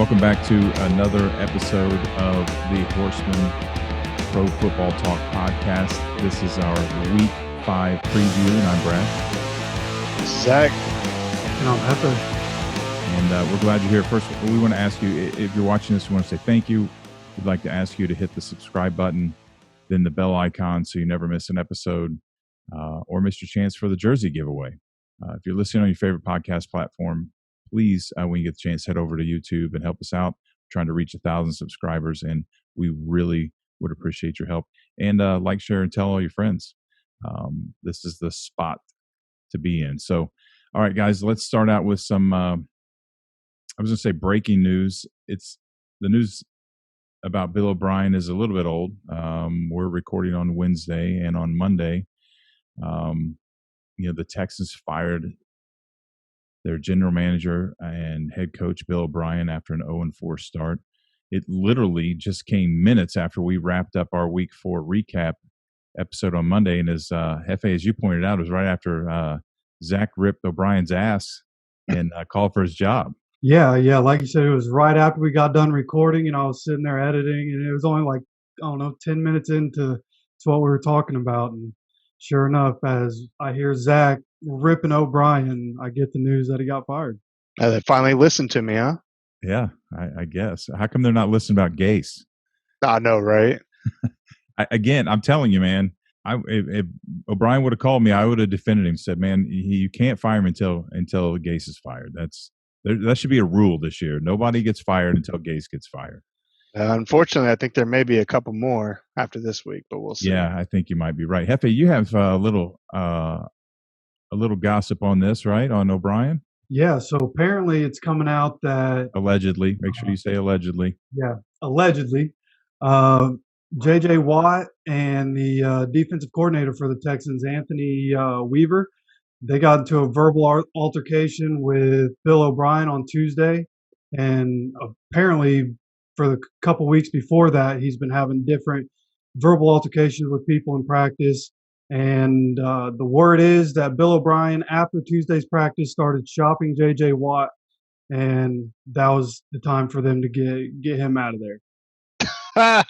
Welcome back to another episode of the Horsemen Pro Football Talk podcast. This is our Week 5 preview, and I'm Brad. This is Zach. And I'm Heather. And we're glad you're here. First, we want to ask you, if you're watching this, we want to say thank you. We'd like to ask you to hit the subscribe button, then the bell icon so you never miss an episode or miss your chance for the jersey giveaway. If you're listening on your favorite podcast platform, please, when you get the chance, head over to YouTube and help us out. We're trying to reach 1,000 subscribers, and we really would appreciate your help. And like, share, and tell all your friends. This is the spot to be in. So, all right, guys, let's start out with some, I was going to say breaking news. It's the news about Bill O'Brien is a little bit old. We're recording on Wednesday, and on Monday, the Texans fired their general manager and head coach, Bill O'Brien, after an 0-4 start. It literally just came minutes after we wrapped up our Week 4 recap episode on Monday. And as Hefe, as you pointed out, it was right after Zach ripped O'Brien's ass and called for his job. Yeah. Like you said, it was right after we got done recording, and I was sitting there editing, and it was only like, 10 minutes into what we were talking about. And sure enough, as I hear Zach ripping O'Brien, I get the news that he got fired. They finally listened to me, huh? Yeah, I guess. How come they're not listening about Gase? I know, right? Again, I'm telling you, man, if O'Brien would have called me, I would have defended him, said, man, you can't fire him until Gase is fired. That should be a rule this year. Nobody gets fired until Gase gets fired. Unfortunately, I think there may be a couple more after this week, but we'll see. Yeah, I think you might be right. Hefe, you have a little gossip on this, right? On O'Brien? Yeah, so apparently it's coming out that allegedly, make sure you say allegedly. Yeah, allegedly. J.J. Watt and the defensive coordinator for the Texans, Anthony Weaver, they got into a verbal altercation with Bill O'Brien on Tuesday. And apparently for the couple weeks before that, he's been having different verbal altercations with people in practice. And the word is that Bill O'Brien, after Tuesday's practice, started shopping J.J. Watt, and that was the time for them to get him out of there.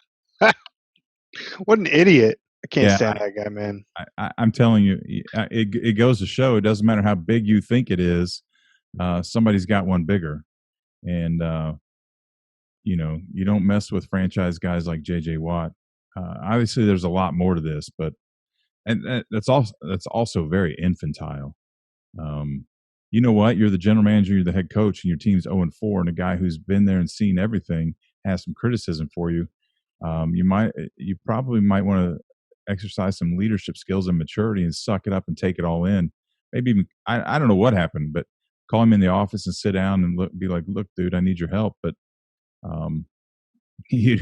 What an idiot. I can't stand that guy, man. I'm telling you, it goes to show it doesn't matter how big you think it is. Somebody's got one bigger. And, you don't mess with franchise guys like J.J. Watt. Obviously, there's a lot more to this, but that's also very infantile. You know what? You're the general manager, you're the head coach, and your team's 0-4, and a guy who's been there and seen everything has some criticism for you. You probably might want to exercise some leadership skills and maturity and suck it up and take it all in. Maybe even, I don't know what happened, but call him in the office and sit down and be like, look, dude, I need your help. But you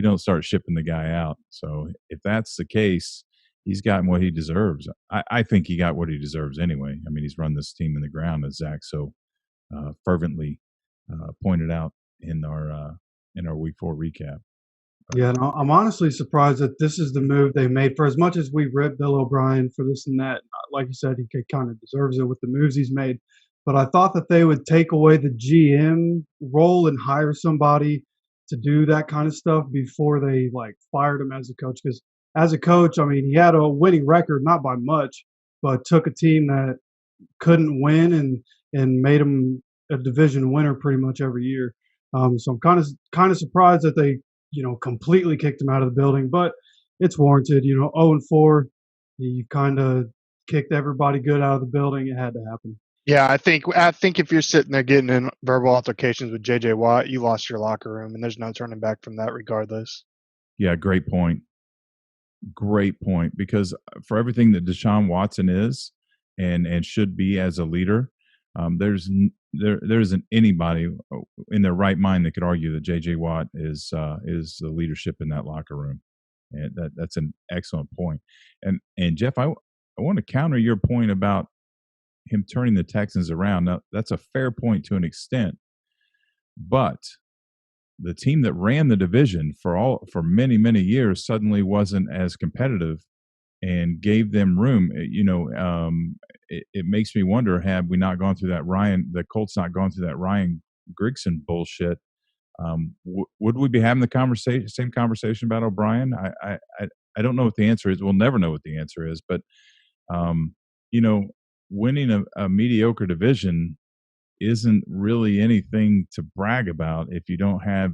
don't start shipping the guy out. So if that's the case, he's gotten what he deserves. I think he got what he deserves anyway. I mean, he's run this team in the ground, as Zach so fervently pointed out in our Week 4 recap. Yeah, and I'm honestly surprised that this is the move they made. For as much as we rip Bill O'Brien for this and that, like you said, he kind of deserves it with the moves he's made. But I thought that they would take away the GM role and hire somebody to do that kind of stuff before they fired him as a coach. Because as a coach, I mean, he had a winning record, not by much, but took a team that couldn't win and made him a division winner pretty much every year. So I'm kind of surprised that they completely kicked him out of the building, but it's warranted. 0-4, you kind of kicked everybody good out of the building. It had to happen. Yeah, I think if you're sitting there getting in verbal altercations with J.J. Watt, you lost your locker room, and there's no turning back from that regardless. Yeah, great point. Great point. Because for everything that Deshaun Watson is and should be as a leader, there isn't anybody in their right mind that could argue that J.J. Watt is the leadership in that locker room. And that's an excellent point. And Jeff, I want to counter your point about him turning the Texans around. Now, that's a fair point to an extent, but the team that ran the division for many, many years suddenly wasn't as competitive and gave them room. It makes me wonder, have we not gone through that the Colts not gone through that Ryan Grigson bullshit would we be having the same conversation about O'Brien? I don't know what the answer is. We'll never know what the answer is. But you know, winning a mediocre division isn't really anything to brag about if you don't have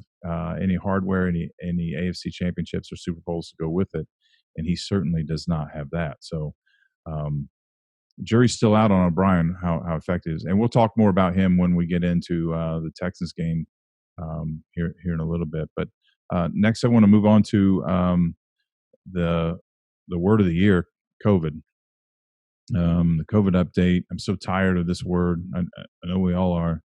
any hardware, any AFC championships or Super Bowls to go with it. And he certainly does not have that. So jury's still out on O'Brien, how effective it is. And we'll talk more about him when we get into the Texans game here in a little bit. But next, I want to move on to the word of the year, COVID. The COVID update. I'm so tired of this word. I know we all are.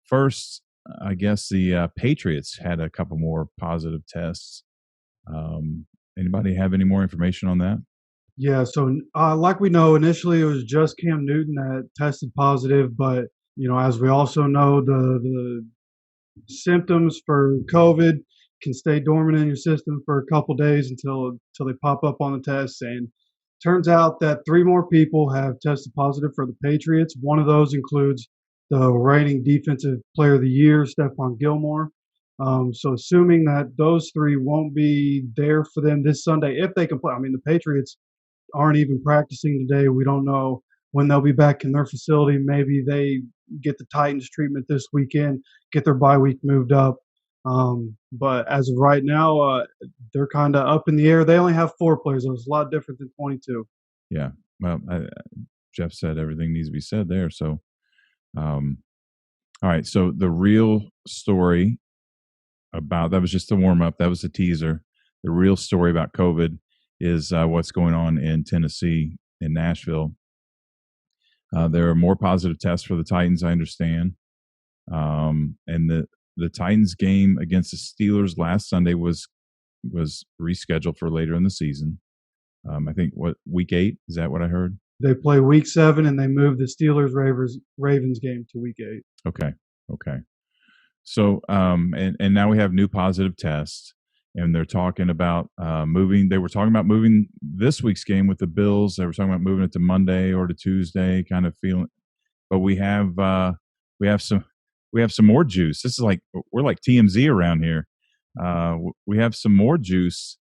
First, I guess the Patriots had a couple more positive tests. Anybody have any more information on that? Yeah, so like we know, initially it was just Cam Newton that tested positive, but as we also know, the symptoms for COVID can stay dormant in your system for a couple days until they pop up on the tests. And turns out that 3 more people have tested positive for the Patriots. One of those includes the reigning Defensive Player of the Year, Stephon Gilmore. So assuming that those 3 won't be there for them this Sunday, if they can play. I mean, the Patriots aren't even practicing today. We don't know when they'll be back in their facility. Maybe they get the Titans treatment this weekend, get their bye week moved up. But as of right now, they're kind of up in the air. They only have 4 players. So it's a lot different than 22. Yeah. Well, Jeff said everything needs to be said there. So, all right. So the real story about that was just a warm up. That was a teaser. The real story about COVID is what's going on in Tennessee, in Nashville. There are more positive tests for the Titans, I understand. And the Titans game against the Steelers last Sunday was rescheduled for later in the season. I think week 8, is that what I heard? They play week 7 and they moved the Steelers Ravens game to week 8. Okay. So and now we have new positive tests, and they're talking about moving. They were talking about moving this week's game with the Bills. They were talking about moving it to Monday or to Tuesday, kind of feeling. But we have some more juice. This is like we're like TMZ around here. We have some more juice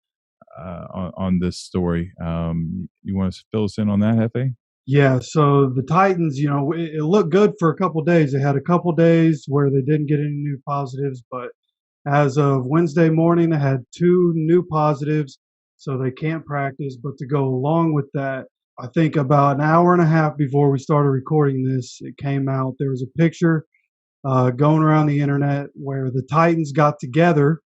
on this story. You want to fill us in on that, Hefe? Yeah, so the Titans, it looked good for a couple days. They had a couple days where they didn't get any new positives, but as of Wednesday morning, they had 2 new positives, so they can't practice. But to go along with that, I think about an hour and a half before we started recording this, it came out. There was a picture going around the internet where the Titans got together,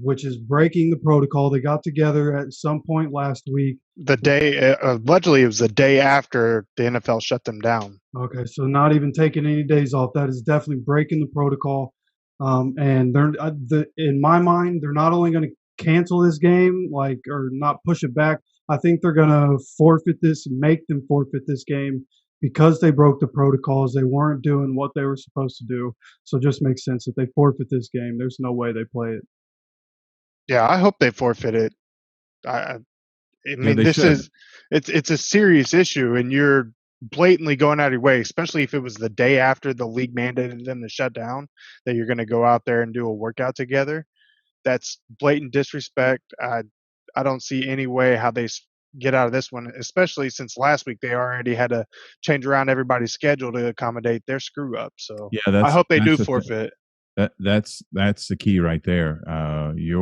which is breaking the protocol. They got together at some point last week. The day, allegedly, it was the day after the NFL shut them down. Okay, so not even taking any days off. That is definitely breaking the protocol. And they're in my mind, they're not only going to cancel this game, or not push it back. I think they're going to forfeit this, make them forfeit this game because they broke the protocols. They weren't doing what they were supposed to do. So it just makes sense that they forfeit this game. There's no way they play it. Yeah, I hope they forfeit it. I mean, it's a serious issue, and you're blatantly going out of your way, especially if it was the day after the league mandated them to shut down, that you're going to go out there and do a workout together. That's blatant disrespect. I don't see any way how they get out of this one, especially since last week they already had to change around everybody's schedule to accommodate their screw up. So yeah, I hope they do forfeit. That's the key right there. You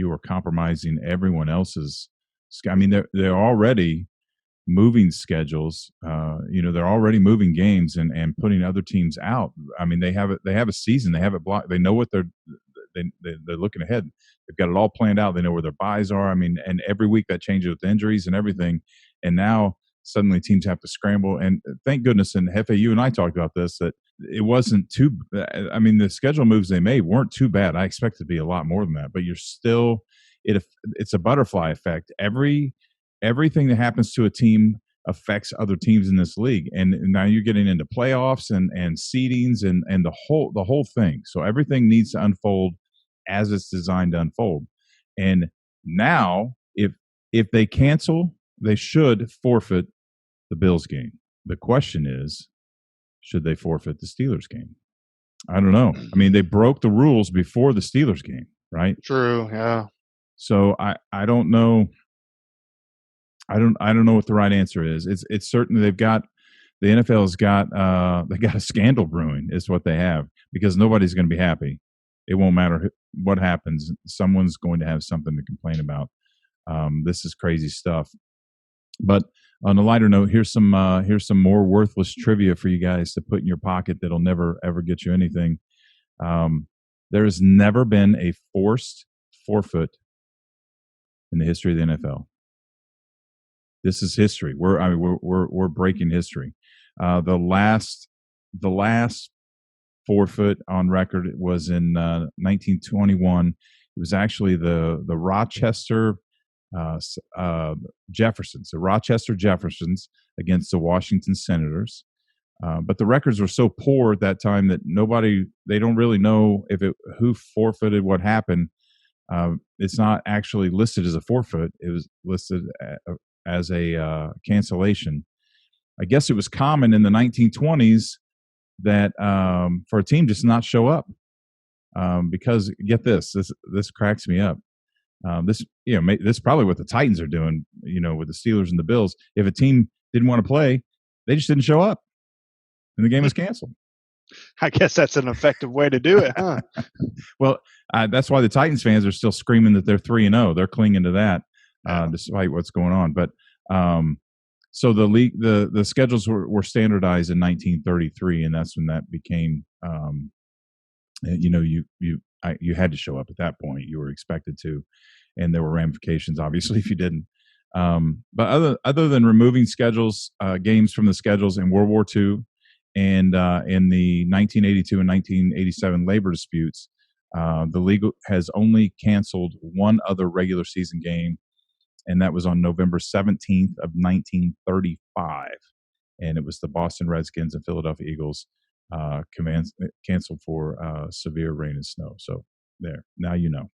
are compromising everyone else's. I mean, they're already moving schedules. They're already moving games and putting other teams out. I mean, they have a season. They have it blocked. They know what they're looking ahead. They've got it all planned out. They know where their buys are. I mean, and every week that changes with injuries and everything. And now suddenly teams have to scramble. And thank goodness, and Hefe, you and I talked about this, that it wasn't too, I mean, the schedule moves they made weren't too bad. I expect it to be a lot more than that, but you're still, it's a butterfly effect. Everything that happens to a team affects other teams in this league. And now you're getting into playoffs and seedings and the whole thing. So everything needs to unfold as it's designed to unfold. And now if they cancel, they should forfeit the Bills game. The question is, should they forfeit the Steelers game? I don't know. I mean, they broke the rules before the Steelers game, right? True. Yeah. So I don't know. I don't know what the right answer is. It's certainly the NFL has got they got a scandal brewing is what they have, because nobody's going to be happy. It won't matter what happens. Someone's going to have something to complain about. This is crazy stuff. But on a lighter note, here's some more worthless trivia for you guys to put in your pocket that'll never ever get you anything. There has never been a forced forfeit in the history of the NFL. This is history. We're breaking history. The last forfeit on record was in 1921. It was actually the Rochester Jeffersons, the Rochester Jeffersons against the Washington Senators. But the records were so poor at that time that they don't really know who forfeited what happened. It's not actually listed as a forfeit. It was listed as a cancellation. I guess it was common in the 1920s that for a team just not show up, because get this cracks me up. This is probably what the Titans are doing, with the Steelers and the Bills. If a team didn't want to play, they just didn't show up, and the game was canceled. I guess that's an effective way to do it, huh? Well, that's why the Titans fans are still screaming that they're 3-0. They're clinging to that, despite what's going on. But so the league, the schedules were standardized in 1933, and that's when that became, you had to show up at that point. You were expected to, and there were ramifications, obviously, if you didn't. But other than removing games from the schedules in World War II and in the 1982 and 1987 labor disputes, the league has only canceled one other regular season game, and that was on November 17th of 1935, and it was the Boston Redskins and Philadelphia Eagles canceled for severe rain and snow. So there, now you know.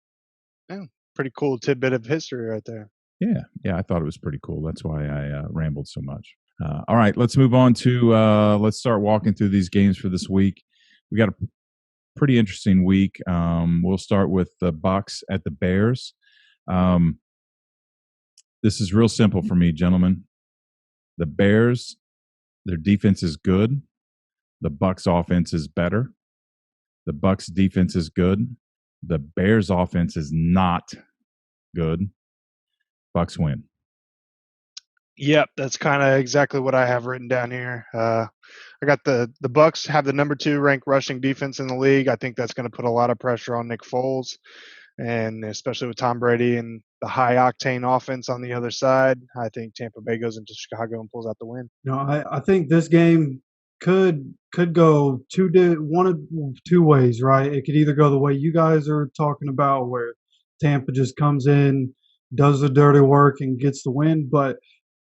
Yeah, pretty cool tidbit of history right there. Yeah, I thought it was pretty cool. That's why I rambled so much. All right, let's move on to let's start walking through these games for this week. We got a pretty interesting week. We'll start with the Bucs at the Bears. This is real simple for me, gentlemen. The Bears, their defense is good. The Bucs offense is better. The Bucs defense is good. The Bears offense is not good. Bucs win. Yep, that's kind of exactly what I have written down here. I got the Bucs have the number 2 ranked rushing defense in the league. I think that's going to put a lot of pressure on Nick Foles, and especially with Tom Brady and the high octane offense on the other side. I think Tampa Bay goes into Chicago and pulls out the win. I think this game could go one of two ways, right? It could either go the way you guys are talking about, where Tampa just comes in, does the dirty work, and gets the win. But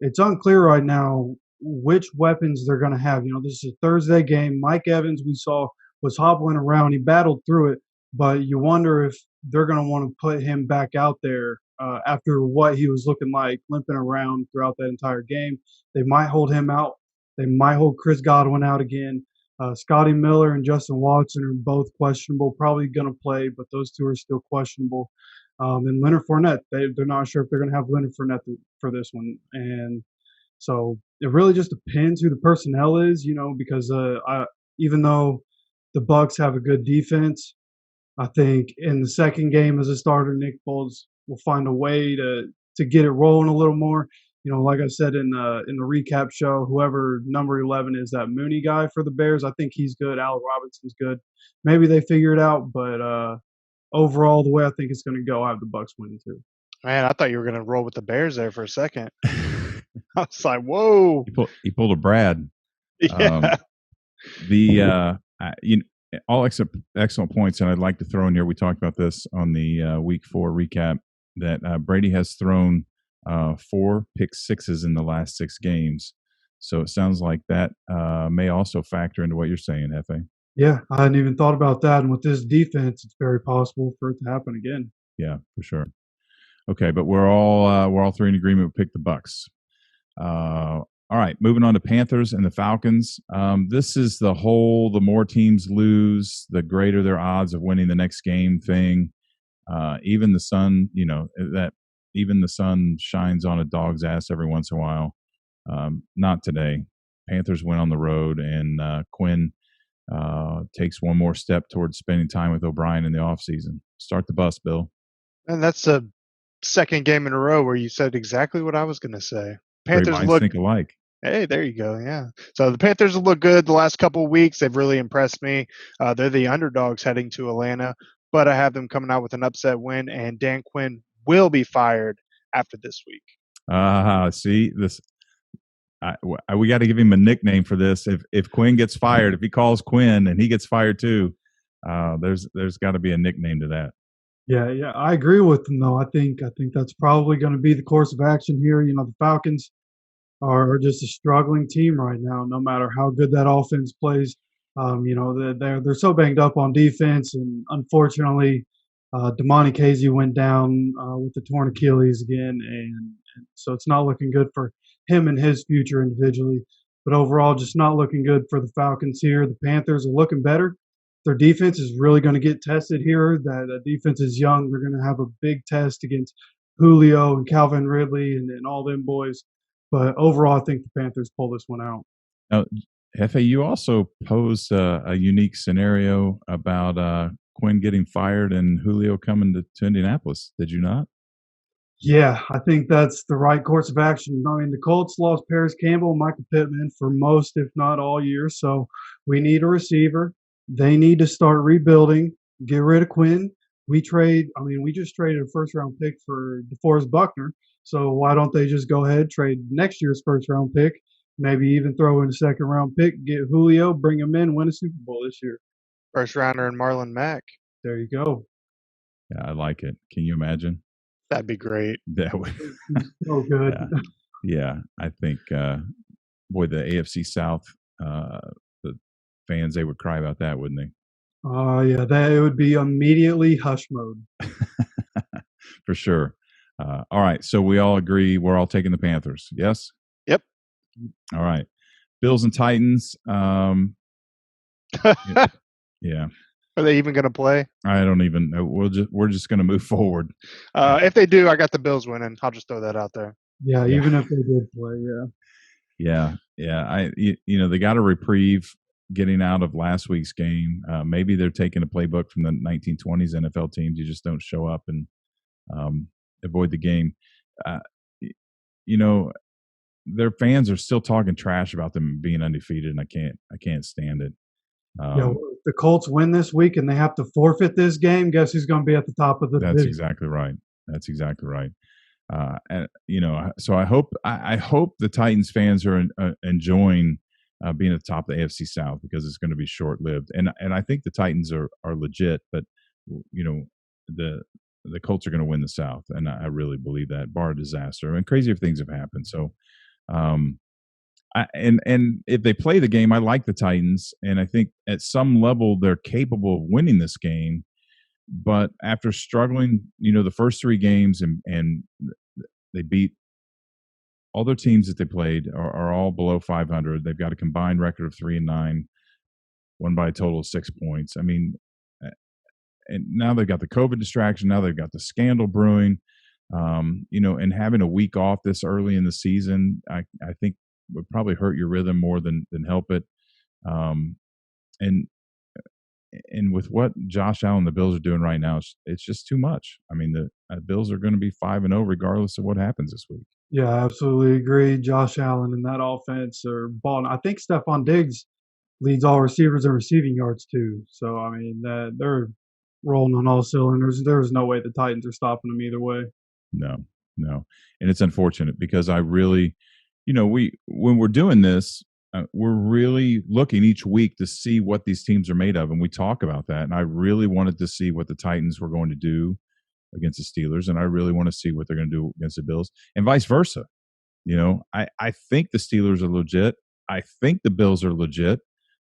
it's unclear right now which weapons they're going to have. This is a Thursday game. Mike Evans, we saw, was hobbling around. He battled through it, but you wonder if they're going to want to put him back out there after what he was looking like, limping around throughout that entire game. They might hold him out. They might hold Chris Godwin out again. Scotty Miller and Justin Watson are both questionable, probably going to play, but those two are still questionable. And Leonard Fournette, they're not sure if they're going to have Leonard Fournette for this one. And so it really just depends who the personnel is, because even though the Bucs have a good defense, I think in the second game as a starter, Nick Foles will find a way to get it rolling a little more. Like I said in the recap show, whoever number 11 is, that Mooney guy for the Bears, I think he's good. Al Robinson's good. Maybe they figure it out, but overall, the way I think it's going to go, I have the Bucs winning too. Man, I thought you were going to roll with the Bears there for a second. I was like, whoa. He pulled a Brad. Yeah. All excellent points, and I'd like to throw in here, we talked about this on the week 4 recap, that Brady has thrown 4 pick sixes in the last 6 games. So it sounds like that may also factor into what you're saying, Hefe. Yeah, I hadn't even thought about that. And with this defense, it's very possible for it to happen again. Yeah, for sure. Okay, but we're all 3 in agreement. We pick the Bucs. All All right, moving on to Panthers and the Falcons. This is the more teams lose, the greater their odds of winning the next game thing. Even the sun, even the sun shines on a dog's ass every once in a while. Not today. Panthers went on the road, and Quinn takes one more step towards spending time with O'Brien in the offseason. Start the bus, Bill. And that's the second game in a row where you said exactly what I was going to say. Great minds think alike. Hey, there you go. Yeah. So the Panthers look good the last couple of weeks. They've really impressed me. They're the underdogs heading to Atlanta, but I have them coming out with an upset win, and Dan Quinn will be fired after this week. See this. We got to give him a nickname for this. If Quinn gets fired, if he calls Quinn and he gets fired too, there's got to be a nickname to that. Yeah, I agree with him though. I think that's probably going to be the course of action here. The Falcons are just a struggling team right now. No matter how good that offense plays, they're so banged up on defense, and unfortunately, Damani Casey went down with the torn Achilles again, and so it's not looking good for him and his future individually. But overall, just not looking good for the Falcons here. The Panthers are looking better. Their defense is really going to get tested here. That defense is young. They're going to have a big test against Julio and Calvin Ridley and all them boys. But overall, I think the Panthers pull this one out. Now, Hefe, you also posed a unique scenario about Quinn getting fired and Julio coming to Indianapolis. Did you not? Yeah, I think that's the right course of action. I mean, the Colts lost Paris Campbell and Michael Pittman for most, if not all year. So we need a receiver. They need to start rebuilding, get rid of Quinn. We just traded a first-round pick for DeForest Buckner. So why don't they just go ahead, trade next year's first-round pick, maybe even throw in a second-round pick, get Julio, bring him in, win a Super Bowl this year. First-rounder and Marlon Mack. There you go. Yeah, I like it. Can you imagine? That'd be great. That would so good. Yeah, I think, the AFC South, the fans, they would cry about that, wouldn't they? Yeah, it would be immediately hush mode. For sure. All right, so we all agree we're all taking the Panthers, yes? Yep. All right. Bills and Titans. Yeah. Are they even going to play? I don't even know. We're just going to move forward. If they do, I got the Bills winning. I'll just throw that out there. Yeah, even if they did play, yeah. Yeah. They got a reprieve getting out of last week's game. Maybe they're taking a playbook from the 1920s NFL teams. You just don't show up and avoid the game. Their fans are still talking trash about them being undefeated, and I can't stand it. If the Colts win this week and they have to forfeit this game, guess who's going to be at the top of the division? That's exactly right. So I hope the Titans fans are enjoying being at the top of the AFC South, because it's going to be short lived. And I think the Titans are legit, but the Colts are going to win the South, and I really believe that, bar a disaster. And crazier things have happened. So, and if they play the game, I like the Titans, and I think at some level they're capable of winning this game. But after struggling, the first three games, and they beat all their teams that they played are all below 500. They've got a combined record of 3-9, won by a total of 6 points. I mean, and now they've got the COVID distraction. Now they've got the scandal brewing. And having a week off this early in the season, I think would probably hurt your rhythm more than help it. And with what Josh Allen and the Bills are doing right now, it's just too much. I mean, the Bills are going to be 5-0 regardless of what happens this week. Yeah, I absolutely agree. Josh Allen and that offense are balling. I think Stephon Diggs leads all receivers in receiving yards too. So, I mean, they're rolling on all cylinders. There's no way the Titans are stopping them either way. No. And it's unfortunate, because I really, when we're doing this, we're really looking each week to see what these teams are made of, and we talk about that. And I really wanted to see what the Titans were going to do against the Steelers, and I really want to see what they're going to do against the Bills, and vice versa. I think the Steelers are legit. I think the Bills are legit,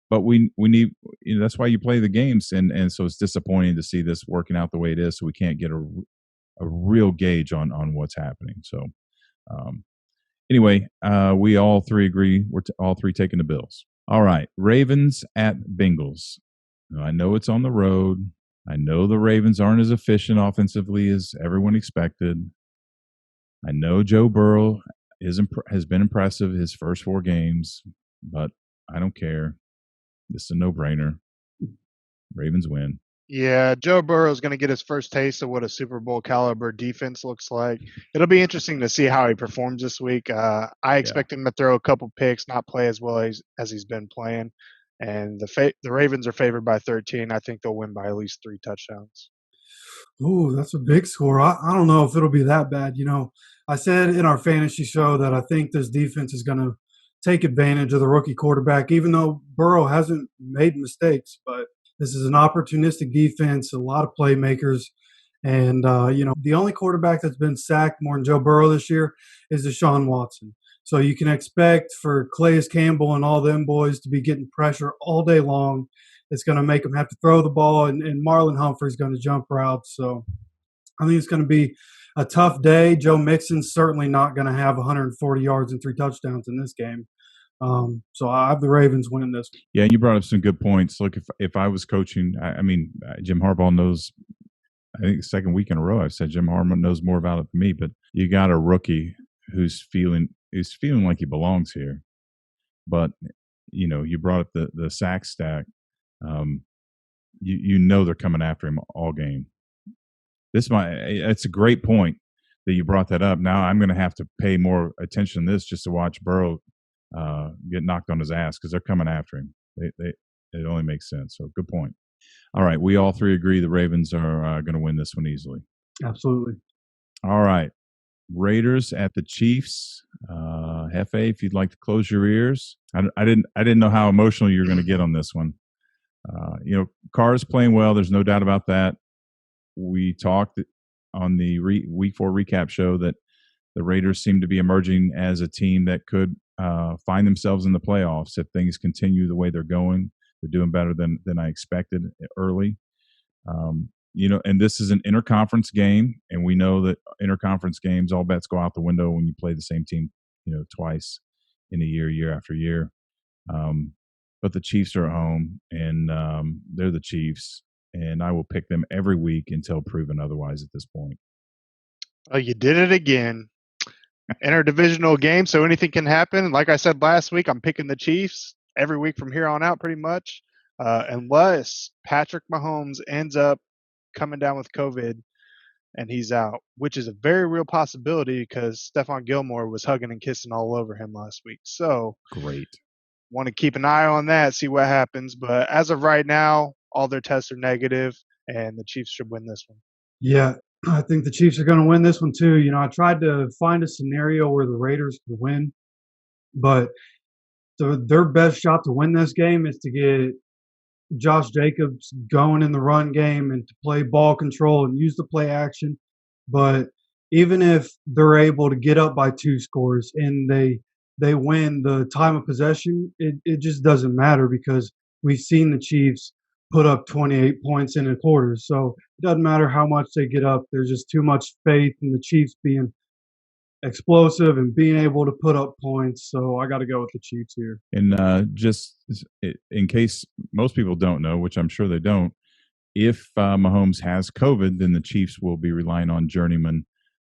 but we need, that's why you play the games, and so it's disappointing to see this working out the way it is. So we can't get a real gauge on what's happening. So, Anyway, we all three agree we're all three taking the Bills. All right, Ravens at Bengals. Now, I know it's on the road. I know the Ravens aren't as efficient offensively as everyone expected. I know Joe Burrow has been impressive his first 4 games, but I don't care. This is a no-brainer. Ravens win. Yeah, Joe Burrow is going to get his first taste of what a Super Bowl caliber defense looks like. It'll be interesting to see how he performs this week. I expect him to throw a couple picks, not play as well as he's been playing. And the Ravens are favored by 13. I think they'll win by at least 3 touchdowns. Ooh, that's a big score. I don't know if it'll be that bad. I said in our fantasy show that I think this defense is going to take advantage of the rookie quarterback, even though Burrow hasn't made mistakes. But this is an opportunistic defense, a lot of playmakers. And, the only quarterback that's been sacked more than Joe Burrow this year is Deshaun Watson. So you can expect for Calais Campbell and all them boys to be getting pressure all day long. It's going to make them have to throw the ball, and Marlon Humphrey's going to jump routes. So I think it's going to be a tough day. Joe Mixon's certainly not going to have 140 yards and 3 touchdowns in this game. So I have the Ravens winning this. Yeah, you brought up some good points. Look, if I was coaching, Jim Harbaugh knows. I think the second week in a row I've said Jim Harbaugh knows more about it than me. But you got a rookie who's feeling like he belongs here. But you brought up the sack stack. They're coming after him all game. It's a great point that you brought that up. Now I'm going to have to pay more attention to this just to watch Burrow get knocked on his ass because they're coming after him. It only makes sense. So good point. All right, we all three agree the Ravens are going to win this one easily. Absolutely. All right, Raiders at the Chiefs. Hefe, if you'd like to close your ears. I didn't know how emotional you were going to get on this one. Carr's playing well. There's no doubt about that. We talked on the Week 4 recap show that the Raiders seem to be emerging as a team that could find themselves in the playoffs if things continue the way they're going. They're doing better than I expected early. And this is an interconference game, and we know that interconference games, all bets go out the window when you play the same team, twice in a year after year. But the Chiefs are at home, and they're the Chiefs, and I will pick them every week until proven otherwise at this point. Oh, you did it again. Interdivisional game, so anything can happen. Like I said last week, I'm picking the Chiefs every week from here on out, pretty much, unless Patrick Mahomes ends up coming down with COVID and he's out, which is a very real possibility because Stephon Gilmore was hugging and kissing all over him last week. So great. Want to keep an eye on that, see what happens. But as of right now, all their tests are negative, and the Chiefs should win this one. Yeah, I think the Chiefs are going to win this one too. I tried to find a scenario where the Raiders could win, but their best shot to win this game is to get Josh Jacobs going in the run game and to play ball control and use the play action. But even if they're able to get up by 2 scores and they win the time of possession, it just doesn't matter because we've seen the Chiefs put up 28 points in a quarter. So it doesn't matter how much they get up. There's just too much faith in the Chiefs being explosive and being able to put up points. So I got to go with the Chiefs here. And just in case most people don't know, which I'm sure they don't, if Mahomes has COVID, then the Chiefs will be relying on journeyman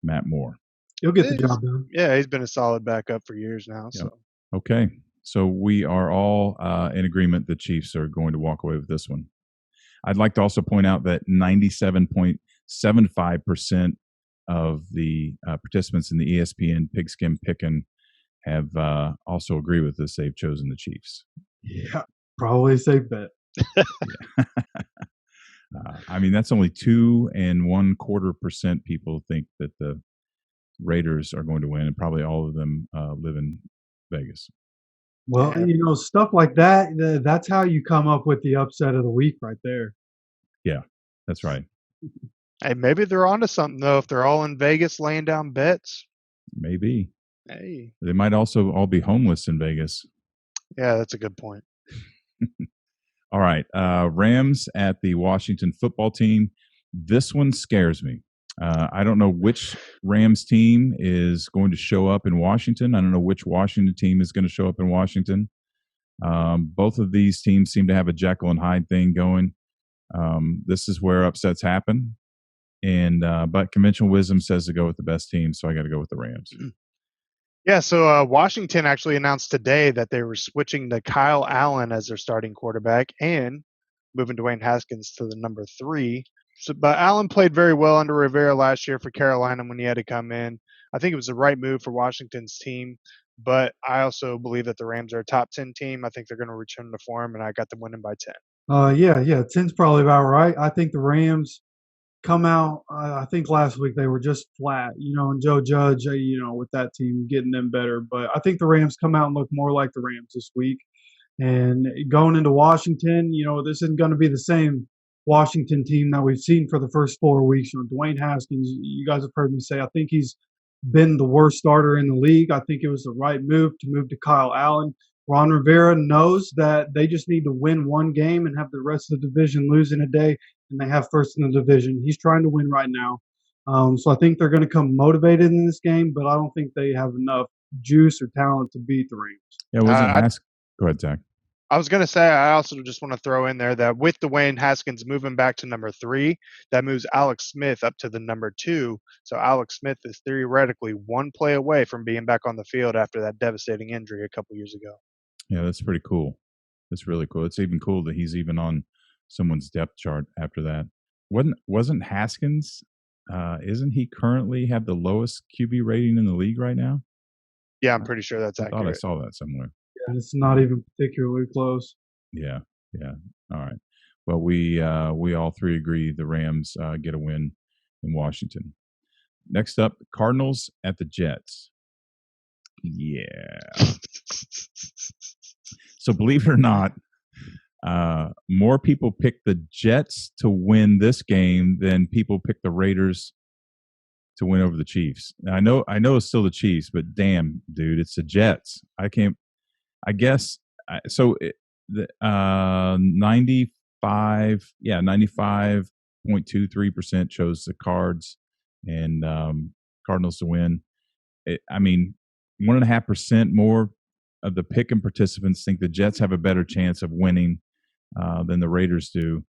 Matt Moore. He'll get the job done. Yeah, he's been a solid backup for years now. Yep. So okay. So we are all in agreement the Chiefs are going to walk away with this one. I'd like to also point out that 97.75% of the participants in the ESPN Pigskin Pickin' have also agreed with this. They've chosen the Chiefs. Yeah, probably a safe bet. That's only 2.25% people think that the Raiders are going to win, and probably all of them live in Vegas. Well, stuff like that, that's how you come up with the upset of the week right there. Yeah, that's right. Hey, maybe they're onto something, though, if they're all in Vegas laying down bets. Maybe. Hey. They might also all be homeless in Vegas. Yeah, that's a good point. All right. Rams at the Washington football team. This one scares me. I don't know which Rams team is going to show up in Washington. I don't know which Washington team is going to show up in Washington. Both of these teams seem to have a Jekyll and Hyde thing going. This is where upsets happen. But conventional wisdom says to go with the best team, so I got to go with the Rams. Yeah, so Washington actually announced today that they were switching to Kyle Allen as their starting quarterback and moving Dwayne Haskins to the number 3. But Allen played very well under Rivera last year for Carolina when he had to come in. I think it was the right move for Washington's team, but I also believe that the Rams are a top 10 team. I think they're going to return to form, and I got them winning by 10. Yeah, 10's probably about right. I think the Rams come out. I think last week they were just flat, and Joe Judge, with that team getting them better. But I think the Rams come out and look more like the Rams this week. And going into Washington, this isn't going to be the same Washington team that we've seen for the first 4 weeks. Dwayne Haskins, you guys have heard me say, I think he's been the worst starter in the league. I think it was the right move to Kyle Allen. Ron Rivera knows that they just need to win one game and have the rest of the division lose in a day, and they have first in the division. He's trying to win right now. So I think they're going to come motivated in this game, but I don't think they have enough juice or talent to beat the Rams. Yeah, wasn't Go ahead, Zach. I was going to say, I also just want to throw in there that with Dwayne Haskins moving back to number 3, that moves Alex Smith up to the number 2. So Alex Smith is theoretically one play away from being back on the field after that devastating injury a couple years ago. Yeah, that's pretty cool. That's really cool. It's even cool that he's even on someone's depth chart after that. Wasn't Haskins? Isn't he currently have the lowest QB rating in the league right now? Yeah, I'm pretty sure that's accurate. I thought I saw that somewhere. Yeah, it's not even particularly close. Yeah. All right. Well, we all three agree the Rams get a win in Washington. Next up, Cardinals at the Jets. Yeah. So believe it or not, more people pick the Jets to win this game than people pick the Raiders to win over the Chiefs. I know it's still the Chiefs, but damn, dude, it's the Jets. I guess so. 95.23% chose the Cards and Cardinals to win. 1.5% more of the pick-em participants think the Jets have a better chance of winning than the Raiders do.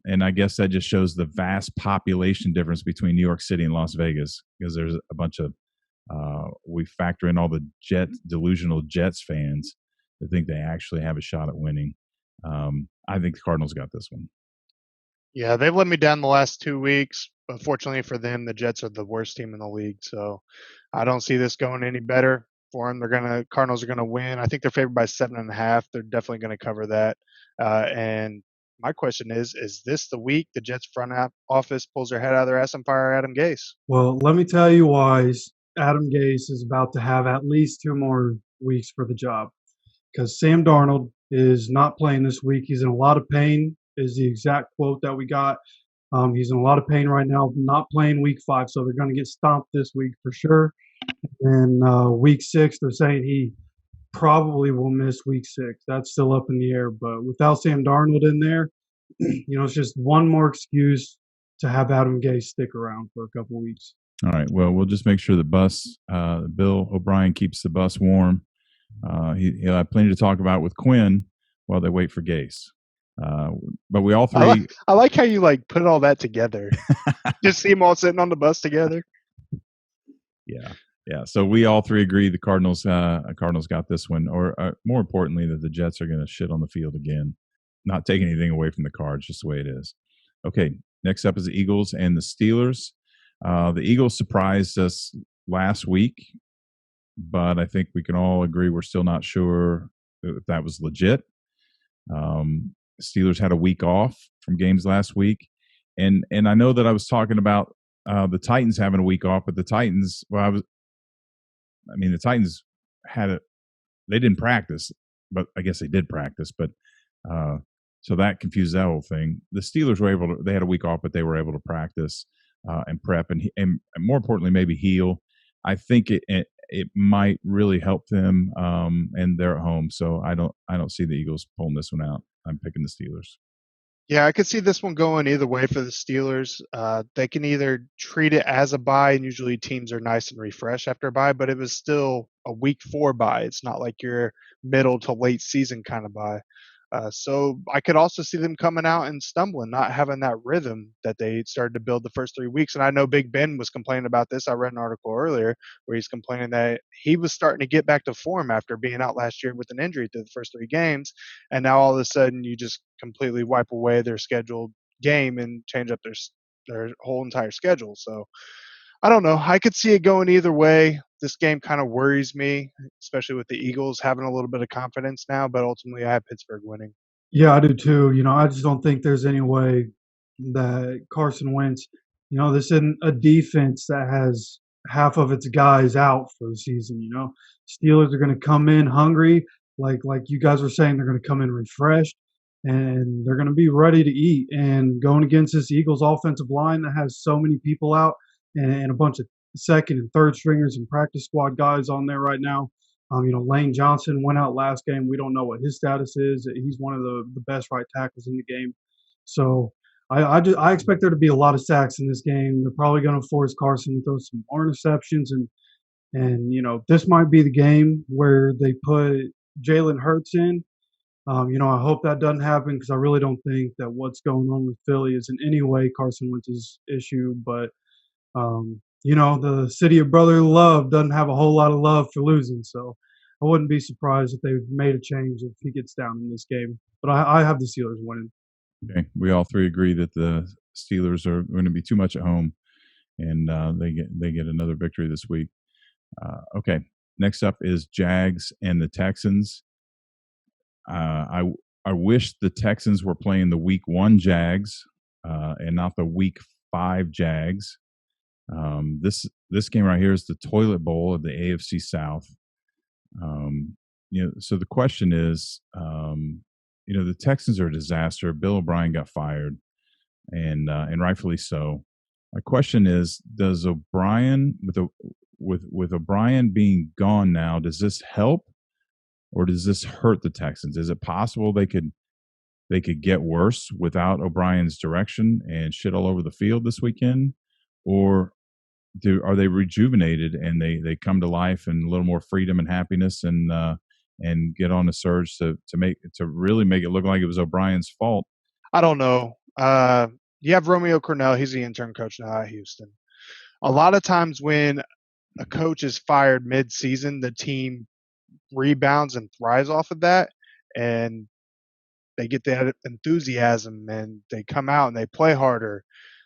And I guess that just shows the vast population difference between New York City and Las Vegas, because there's a bunch of we factor in all the delusional Jets fans that think they actually have a shot at winning. I think the Cardinals got this one. Yeah, they've let me down the last 2 weeks. Unfortunately for them, the Jets are the worst team in the league, so I don't see this going any better for them. Cardinals are gonna win. I think they're favored by 7.5. They're definitely gonna cover that. And my question is this the week the Jets front office pulls their head out of their ass and fire Adam Gase? Well, let me tell you why Adam Gase is about to have at least 2 more weeks for the job, because Sam Darnold is not playing this week. He's in a lot of pain, is the exact quote that we got. He's in a lot of pain right now, not playing week 5, so they're going to get stomped this week for sure. And week 6, they're saying he probably will miss week 6. That's still up in the air. But without Sam Darnold in there, it's just one more excuse to have Adam Gase stick around for a couple weeks. All right. Well, we'll just make sure the Bill O'Brien keeps the bus warm. He'll have plenty to talk about with Quinn while they wait for Gase. But we all three. I like how you put all that together. Just see them all sitting on the bus together. Yeah. So we all three agree the Cardinals got this one, or more importantly, that the Jets are going to shit on the field again. Not taking anything away from the Cards, just the way it is. Okay. Next up is the Eagles and the Steelers. The Eagles surprised us last week, but I think we can all agree we're still not sure if that was legit. Steelers had a week off from games last week, and I know that I was talking about the Titans having a week off, but the Titans, the Titans they didn't practice, but I guess they did practice, but so that confused that whole thing. The Steelers they had a week off, but they were able to practice and prep and more importantly, maybe heal. I think it might really help them, and they're at home, so I don't see the Eagles pulling this one out. I'm picking the Steelers. Yeah, I could see this one going either way for the Steelers. They can either treat it as a bye, and usually teams are nice and refreshed after a bye, but it was still a week 4 bye. It's not like your middle to late season kind of bye. So I could also see them coming out and stumbling, not having that rhythm that they started to build the first 3 weeks. And I know Big Ben was complaining about this. I read an article earlier where he's complaining that he was starting to get back to form after being out last year with an injury through the first 3 games, and now all of a sudden you just completely wipe away their scheduled game and change up their whole entire schedule. So I don't know. I could see it going either way. This game kind of worries me, especially with the Eagles having a little bit of confidence now, but ultimately I have Pittsburgh winning. Yeah, I do too. I just don't think there's any way that Carson Wentz, this isn't a defense that has half of its guys out for the season. Steelers are going to come in hungry, like you guys were saying, they're going to come in refreshed, and they're going to be ready to eat. And going against this Eagles offensive line that has so many people out and a bunch of second and third stringers and practice squad guys on there right now. Lane Johnson went out last game. We don't know what his status is. He's one of the best right tackles in the game. So I expect there to be a lot of sacks in this game. They're probably going to force Carson to throw some more interceptions, and this might be the game where they put Jalen Hurts in. I hope that doesn't happen because I really don't think that what's going on with Philly is in any way Carson Wentz's issue. But the city of brotherly love doesn't have a whole lot of love for losing, so I wouldn't be surprised if they made a change if he gets down in this game. But I have the Steelers winning. Okay, we all three agree that the Steelers are going to be too much at home, and they get another victory this week. Okay, next up is Jags and the Texans. I wish the Texans were playing the Week 1 Jags and not the Week 5 Jags. This game right here is the toilet bowl of the AFC South. So the question is, the Texans are a disaster. Bill O'Brien got fired, and rightfully so. My question is, does O'Brien with O'Brien being gone now, does this help or does this hurt the Texans? Is it possible they could get worse without O'Brien's direction and shit all over the field this weekend, or are they rejuvenated and they come to life and a little more freedom and happiness and get on a surge to really make it look like it was O'Brien's fault? I don't know. You have Romeo Cornell. He's the intern coach now at Houston. A lot of times when a coach is fired mid-season, the team rebounds and thrives off of that, and they get that enthusiasm and they come out and they play harder.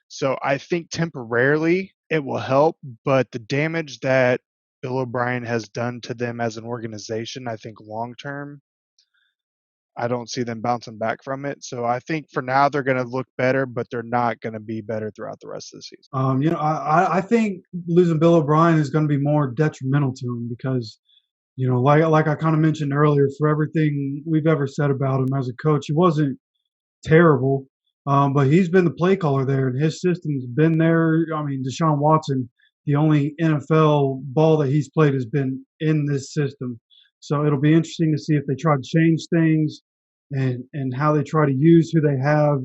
So I think temporarily it will help, but the damage that Bill O'Brien has done to them as an organization, I think long term, I don't see them bouncing back from it. So I think for now they're going to look better, but they're not going to be better throughout the rest of the season. I think losing Bill O'Brien is going to be more detrimental to him because, like I kind of mentioned earlier, for everything we've ever said about him as a coach, he wasn't terrible, but he's been the play caller there, and his system's been there. I mean, Deshaun Watson, the only NFL ball that he's played has been in this system. So it'll be interesting to see if they try to change things and how they try to use who they have,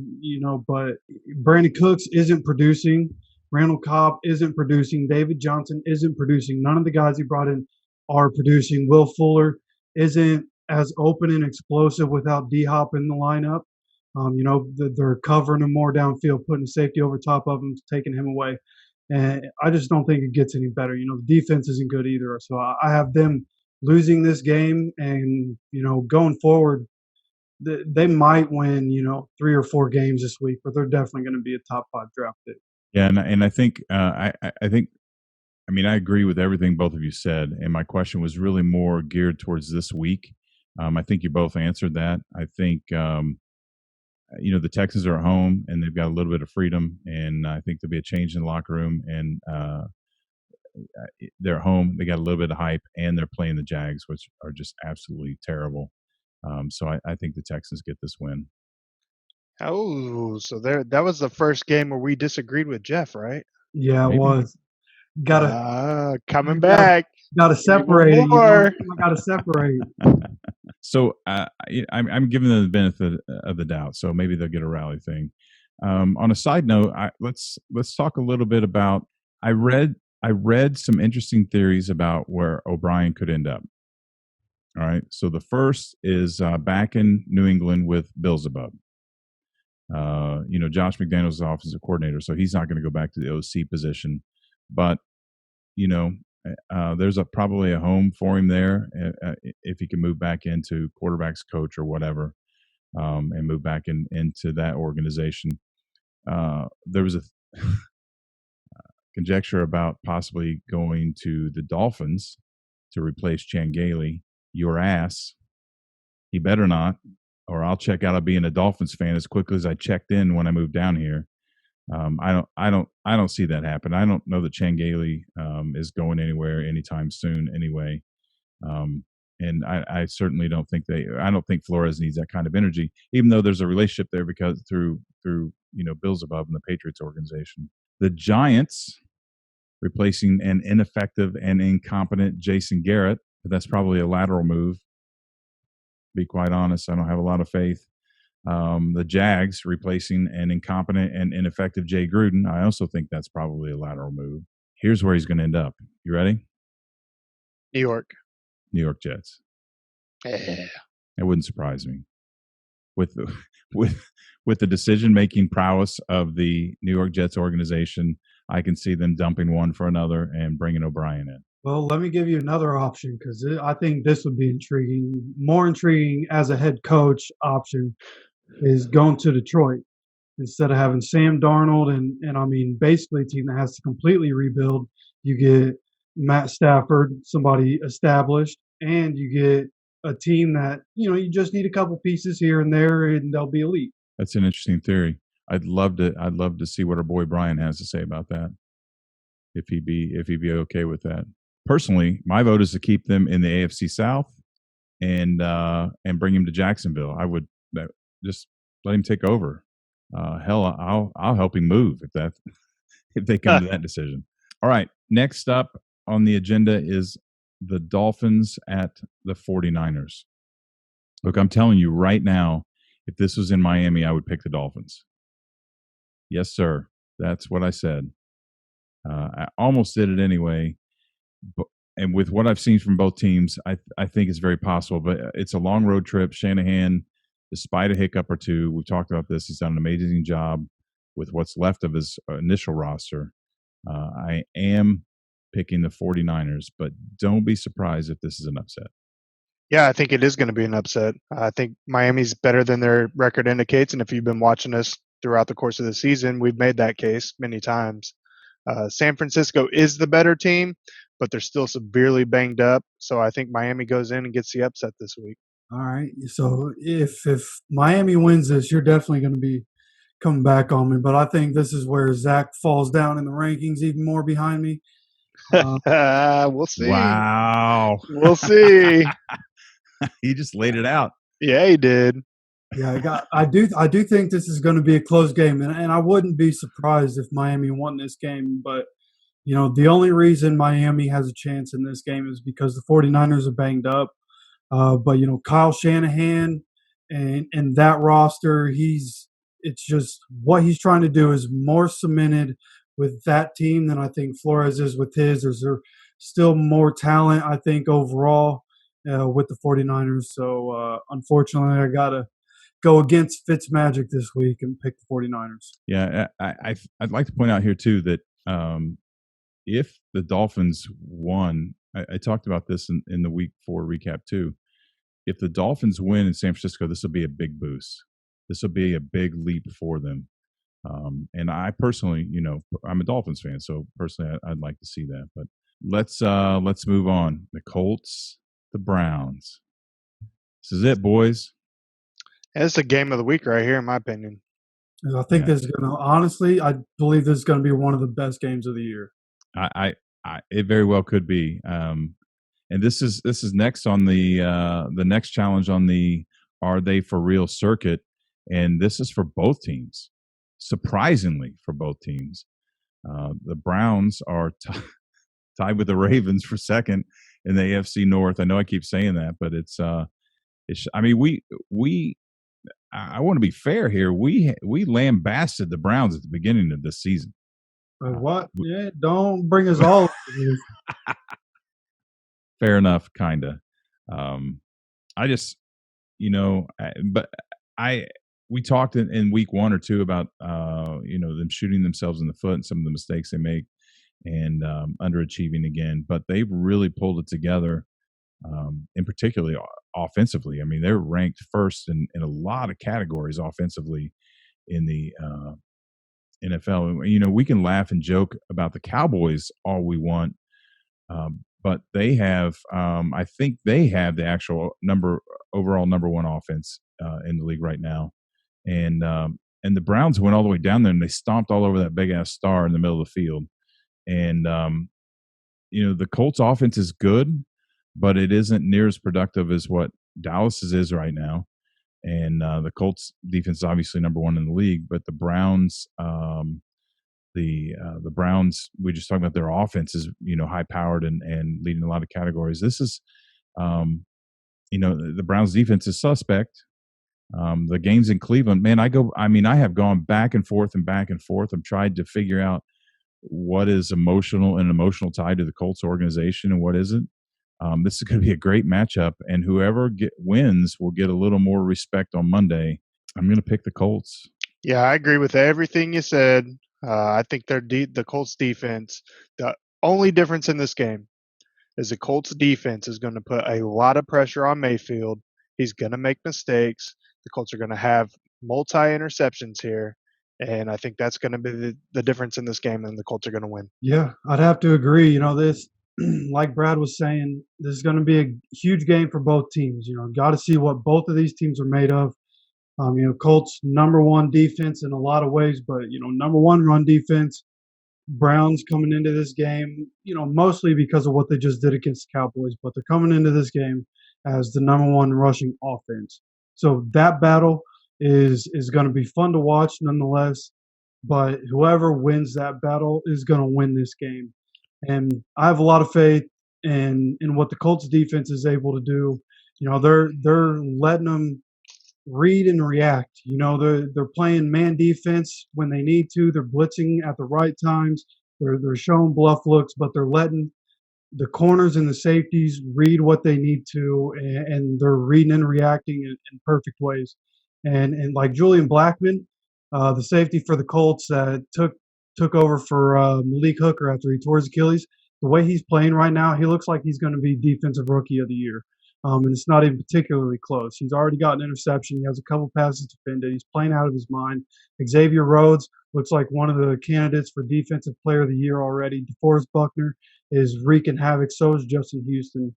but Brandon Cooks isn't producing. Randall Cobb isn't producing. David Johnson isn't producing. None of the guys he brought in are producing. Will Fuller isn't as open and explosive without D-Hop in the lineup. They're covering him more downfield, putting safety over top of him, taking him away. And I just don't think it gets any better. The defense isn't good either. So I have them losing this game, and going forward, they might win 3 or 4 games this week, but they're definitely going to be a top 5 draft pick. Yeah, and I think I agree with everything both of you said, and my question was really more geared towards this week. I think you both answered that. I think the Texans are at home and they've got a little bit of freedom, and I think there'll be a change in the locker room, and they're home. They got a little bit of hype, and they're playing the Jags, which are just absolutely terrible. So I think the Texans get this win. Oh, so that was the first game where we disagreed with Jeff, right? Yeah, it was. Coming back. Got to separate. Got to separate. So I'm giving them the benefit of the doubt. So maybe they'll get a rally thing. On a side note, let's talk a little bit about. I read some interesting theories about where O'Brien could end up. All right. So the first is back in New England with Beelzebub. Josh McDaniels is the offensive coordinator, so he's not going to go back to the OC position. But there's probably a home for him there if he can move back into quarterbacks coach or whatever, and move back into that organization. There was a conjecture about possibly going to the Dolphins to replace Chan Gailey. Your ass. He better not, or I'll check out of being a Dolphins fan as quickly as I checked in when I moved down here. I don't see that happen. I don't know that Chan Gailey is going anywhere anytime soon anyway. And I certainly don't think I don't think Flores needs that kind of energy, even though there's a relationship there because through Beelzebub and the Patriots organization. The Giants replacing an ineffective and incompetent Jason Garrett, but that's probably a lateral move. Be quite honest, I don't have a lot of faith. The Jags replacing an incompetent and ineffective Jay Gruden. I also think that's probably a lateral move. Here's where he's going to end up. You ready? New York Jets. Yeah. It wouldn't surprise me. With the decision-making prowess of the New York Jets organization, I can see them dumping one for another and bringing O'Brien in. Well, let me give you another option because I think this would be intriguing. More intriguing as a head coach option is going to Detroit instead of having Sam Darnold and I mean basically a team that has to completely rebuild. You get Matt Stafford, somebody established, and you get a team that you just need a couple pieces here and there, and they'll be elite. That's an interesting theory. I'd love to see what our boy Brian has to say about that. If he'd be okay with that. Personally, my vote is to keep them in the AFC South and bring him to Jacksonville. I would just let him take over. Hell, I'll help him move if they come to that decision. All right, next up on the agenda is the Dolphins at the 49ers. Look, I'm telling you right now, if this was in Miami, I would pick the Dolphins. Yes, sir. That's what I said. I almost did it anyway. And with what I've seen from both teams, I think it's very possible. But it's a long road trip. Shanahan, despite a hiccup or two, we've talked about this, he's done an amazing job with what's left of his initial roster. I am picking the 49ers, but don't be surprised if this is an upset. Yeah, I think it is going to be an upset. I think Miami's better than their record indicates. And if you've been watching us throughout the course of the season, we've made that case many times. San Francisco is the better team, but they're still severely banged up. So I think Miami goes in and gets the upset this week. All right. So if Miami wins this, you're definitely going to be coming back on me. But I think this is where Zach falls down in the rankings even more behind me. We'll see. Wow. We'll see. He just laid it out. Yeah, he did. Yeah, I do think this is going to be a close game, and I wouldn't be surprised if Miami won this game. But the only reason Miami has a chance in this game is because the 49ers are banged up. But Kyle Shanahan and that roster, it's just what he's trying to do is more cemented with that team than I think Flores is with his. There's still more talent, I think, overall with the 49ers. So unfortunately, I gotta go against Fitzmagic this week and pick the 49ers. Yeah, I'd like to point out here too that if the Dolphins won, I talked about this in the week 4 recap too. If the Dolphins win in San Francisco, this will be a big boost. This will be a big leap for them. And I personally, I'm a Dolphins fan, so personally, I'd like to see that. But let's move on. The Colts, the Browns. This is it, boys. It's a game of the week right here, in my opinion. I think this is going to, honestly, I believe this is going to be one of the best games of the year. It very well could be. And this is next on the next challenge on the Are They For Real circuit. And this is for both teams. Surprisingly, for both teams. The Browns are tied with the Ravens for second in the AFC North. I know I keep saying that, but it's I mean, I want to be fair here. We lambasted the Browns at the beginning of this season. What? Yeah, don't bring us all. Fair enough, kinda. I just, we talked in week 1 or 2 about them shooting themselves in the foot and some of the mistakes they make and underachieving again. But they've really pulled it together, and particularly offensively. I mean, they're ranked first in a lot of categories offensively in the NFL. We can laugh and joke about the Cowboys all we want, but they have, I think they have the actual overall number one offense in the league right now, and the Browns went all the way down there and they stomped all over that big ass star in the middle of the field, and the Colts offense is good, but it isn't near as productive as what Dallas's is right now. And the Colts defense is obviously number one in the league, but the Browns, the Browns, we just talked about their offense is, high powered and leading a lot of categories. This is, the Browns defense is suspect. The games in Cleveland, man, I have gone back and forth and back and forth. I've tried to figure out what is an emotional tie to the Colts organization and what isn't. This is going to be a great matchup, and whoever wins will get a little more respect on Monday. I'm going to pick the Colts. Yeah, I agree with everything you said. I think the Colts defense, the only difference in this game is the Colts defense is going to put a lot of pressure on Mayfield. He's going to make mistakes. The Colts are going to have multi-interceptions here, and I think that's going to be the difference in this game, and the Colts are going to win. Yeah, I'd have to agree. This, like Brad was saying, this is going to be a huge game for both teams. Got to see what both of these teams are made of. Colts number one defense in a lot of ways, but number one run defense. Browns coming into this game, mostly because of what they just did against the Cowboys, but they're coming into this game as the number one rushing offense. So that battle is going to be fun to watch nonetheless. But whoever wins that battle is going to win this game. And I have a lot of faith in what the Colts defense is able to do. They're letting them read and react. They're playing man defense when they need to. They're blitzing at the right times. They're showing bluff looks, but they're letting the corners and the safeties read what they need to, and they're reading and reacting in perfect ways. And like Julian Blackman, the safety for the Colts that took over for Malik Hooker after he tore his Achilles. The way he's playing right now, he looks like he's going to be Defensive Rookie of the Year. And it's not even particularly close. He's already got an interception. He has a couple passes defended. He's playing out of his mind. Xavier Rhodes looks like one of the candidates for Defensive Player of the Year already. DeForest Buckner is wreaking havoc. So is Justin Houston.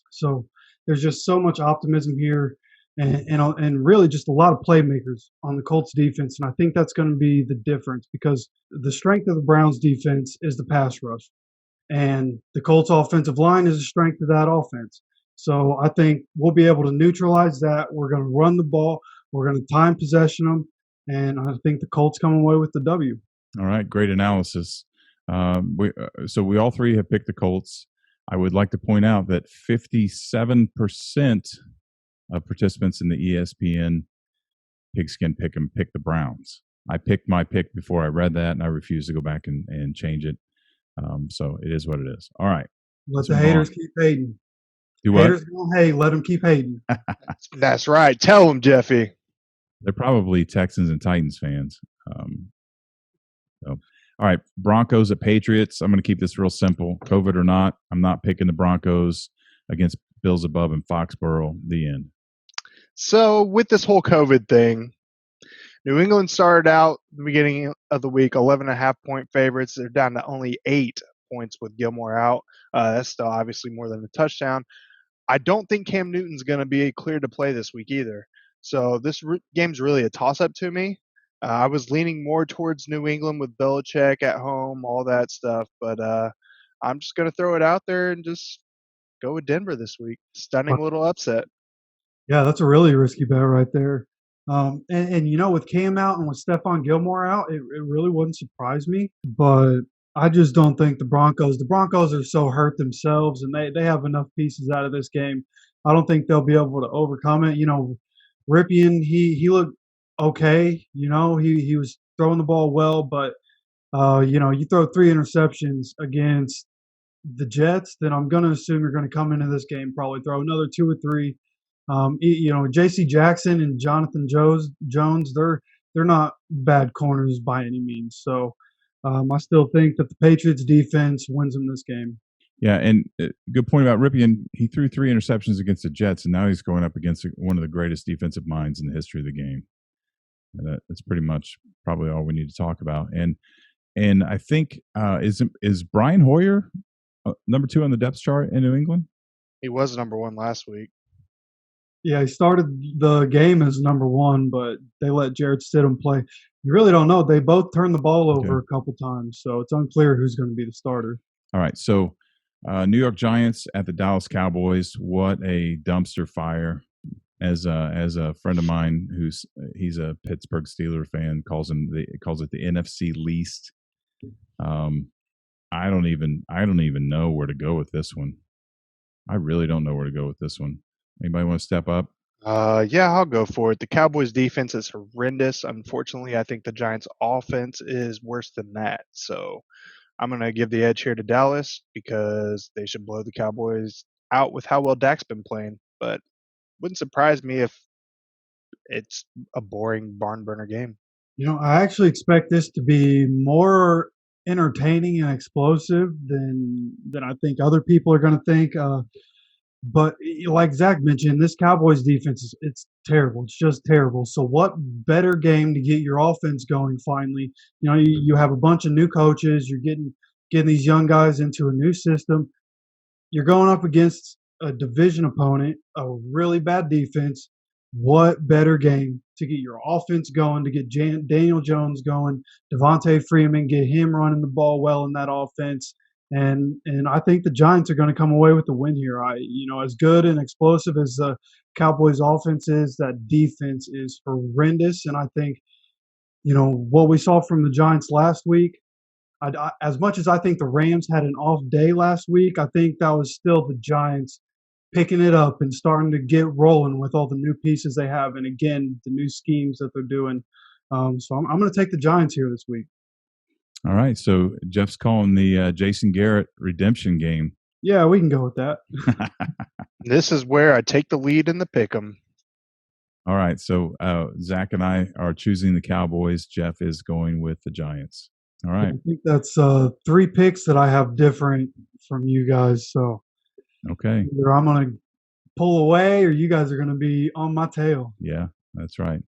So there's just so much optimism here, and really just a lot of playmakers on the Colts defense. And I think that's going to be the difference, because the strength of the Browns defense is the pass rush, and the Colts offensive line is the strength of that offense. So I think we'll be able to neutralize that. We're going to run the ball. We're going to time possession them. And I think the Colts come away with the W. All right. Great analysis. So we all three have picked the Colts. I would like to point out that 57% of participants in the ESPN Pigskin Pick'em picked the Browns. I picked my pick before I read that, and I refuse to go back and change it. So it is what it is. All right. Let the haters keep hating. Do what? Haters gonna hate. Let them keep hating. That's right. Tell them, Jeffy. They're probably Texans and Titans fans. All right, Broncos at Patriots. I'm going to keep this real simple. COVID or not, I'm not picking the Broncos against Bills above in Foxborough. The end. So with this whole COVID thing, New England started out the beginning of the week 11.5-point favorites. They're down to only 8 points with Gilmore out. That's still obviously more than a touchdown. I don't think Cam Newton's going to be clear to play this week either. So this game's really a toss-up to me. I was leaning more towards New England with Belichick at home, all that stuff. But I'm just going to throw it out there and just go with Denver this week. Stunning little upset. Yeah, that's a really risky bet right there. And with Cam out and with Stephon Gilmore out, it really wouldn't surprise me. But I just don't think the Broncos are so hurt themselves, and they have enough pieces out of this game I don't think they'll be able to overcome it. Ripien, he looked okay. He was throwing the ball well, but you throw 3 interceptions against the Jets, then I'm going to assume you're going to come into this game probably throw another 2 or 3. J.C. Jackson and Jonathan Jones, they're not bad corners by any means. So I still think that the Patriots defense wins them this game. Yeah, and good point about Ripien. He threw 3 interceptions against the Jets, and now he's going up against one of the greatest defensive minds in the history of the game. That's pretty much probably all we need to talk about. And I think is Brian Hoyer number 2 on the depth chart in New England? He was number 1 last week. Yeah, he started the game as number 1, but they let Jarrett Stidham play. You really don't know. They both turned the ball over a couple times, so it's unclear who's going to be the starter. All right, so New York Giants at the Dallas Cowboys. What a dumpster fire! As a friend of mine he's a Pittsburgh Steelers fan calls it the NFC least. I don't even know where to go with this one. I really don't know where to go with this one. Anybody want to step up? Yeah, I'll go for it. The Cowboys' defense is horrendous. Unfortunately, I think the Giants' offense is worse than that. So I'm going to give the edge here to Dallas because they should blow the Cowboys out with how well Dak's been playing. But wouldn't surprise me if it's a boring barn burner game. I actually expect this to be more entertaining and explosive than I think other people are going to think. But like Zach mentioned, this Cowboys defense it's terrible. It's just terrible. So what better game to get your offense going finally? You have a bunch of new coaches. You're getting these young guys into a new system. You're going up against a division opponent, a really bad defense. What better game to get your offense going, to get Daniel Jones going, Devontae Freeman, get him running the ball well in that offense. And I think the Giants are going to come away with the win here. As good and explosive as the Cowboys offense is, that defense is horrendous. And I think, what we saw from the Giants last week, as much as I think the Rams had an off day last week, I think that was still the Giants picking it up and starting to get rolling with all the new pieces they have. And again, the new schemes that they're doing. So I'm going to take the Giants here this week. All right, so Jeff's calling the Jason Garrett redemption game. Yeah, we can go with that. This is where I take the lead in the pick'em. All right, so Zach and I are choosing the Cowboys. Jeff is going with the Giants. All right. I think that's 3 picks that I have different from you guys. So okay, either I'm going to pull away or you guys are going to be on my tail. Yeah, that's right.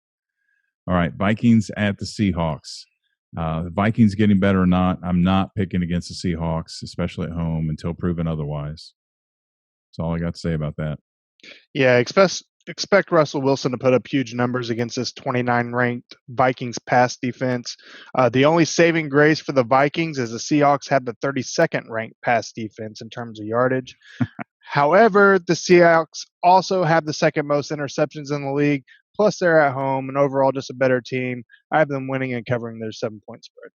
All right, Vikings at the Seahawks. The Vikings getting better or not, I'm not picking against the Seahawks, especially at home, until proven otherwise. That's all I got to say about that. Yeah, expect Russell Wilson to put up huge numbers against this 29-ranked Vikings pass defense. The only saving grace for the Vikings is the Seahawks have the 32nd-ranked pass defense in terms of yardage. However, the Seahawks also have the second most interceptions in the league. Plus, they're at home and overall just a better team. I have them winning and covering their 7-point spread.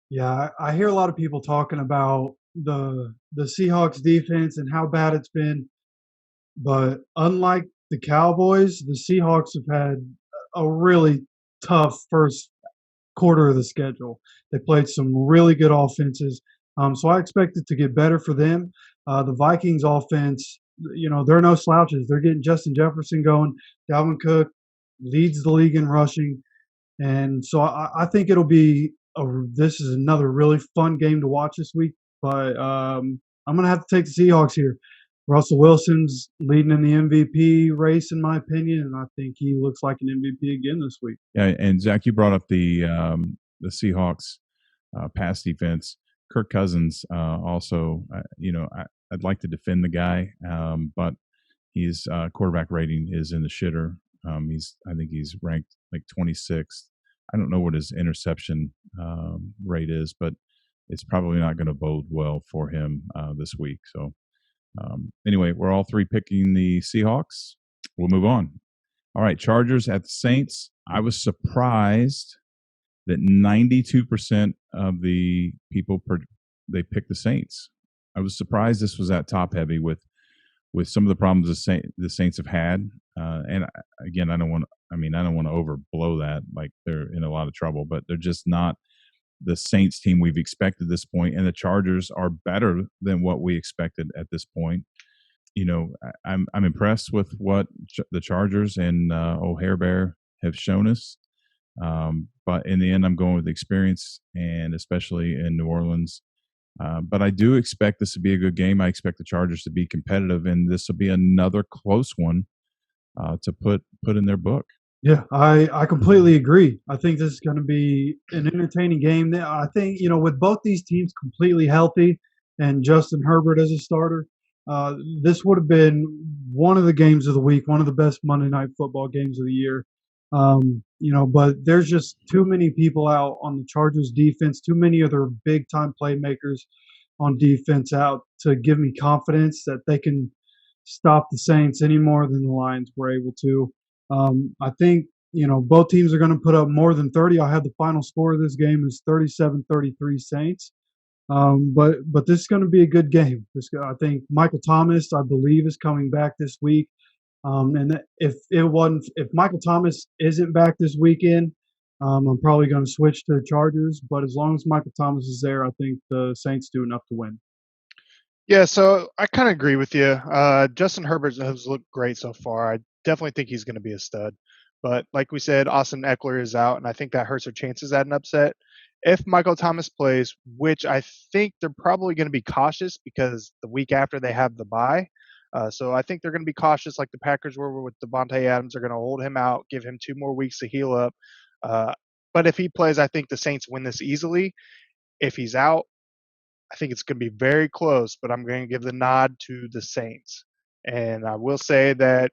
Yeah, I hear a lot of people talking about the Seahawks defense and how bad it's been. But unlike the Cowboys, the Seahawks have had a really tough first quarter of the schedule. They played some really good offenses. So I expect it to get better for them. The Vikings offense, they're no slouches. They're getting Justin Jefferson going. Dalvin Cook leads the league in rushing. And so I think it'll be this is another really fun game to watch this week. But I'm going to have to take the Seahawks here. Russell Wilson's leading in the MVP race, in my opinion, and I think he looks like an MVP again this week. Yeah, and Zach, you brought up the Seahawks pass defense. Kirk Cousins also, I'd like to defend the guy, but his quarterback rating is in the shitter. I think he's ranked like 26th. I don't know what his interception rate is, but it's probably not going to bode well for him this week. So anyway, we're all 3 picking the Seahawks. We'll move on. All right, Chargers at the Saints. I was surprised that 92% of the people they picked the Saints. I was surprised this was that top heavy with with some of the problems the Saints have had. And again, I don't want to overblow that, like they're in a lot of trouble, but they're just not the Saints team we've expected at this point, and the Chargers are better than what we expected at this point. I'm impressed with what the Chargers and O'Hare Bear have shown us. But in the end, I'm going with experience, and especially in New Orleans. But I do expect this to be a good game. I expect the Chargers to be competitive, and this will be another close one to put in their book. Yeah, I completely agree. I think this is going to be an entertaining game. I think, with both these teams completely healthy and Justin Herbert as a starter, this would have been one of the games of the week, one of the best Monday Night Football games of the year. But there's just too many people out on the Chargers defense, too many of their big time playmakers on defense out to give me confidence that they can stop the Saints any more than the Lions were able to. I think, both teams are going to put up more than 30. I have the final score of this game is 37-33 Saints. But this is going to be a good game. I think Michael Thomas, I believe, is coming back this week. And if Michael Thomas isn't back this weekend, I'm probably going to switch to the Chargers. But as long as Michael Thomas is there, I think the Saints do enough to win. Yeah, so I kind of agree with you. Justin Herbert has looked great so far. I definitely think he's going to be a stud. But like we said, Austin Eckler is out, and I think that hurts their chances at an upset. If Michael Thomas plays, which I think they're probably going to be cautious because the week after they have the bye. So I think they're going to be cautious like the Packers were with Devontae Adams. They're going to hold him out, give him 2 more weeks to heal up. But if he plays, I think the Saints win this easily. If he's out, I think it's going to be very close, but I'm going to give the nod to the Saints. And I will say that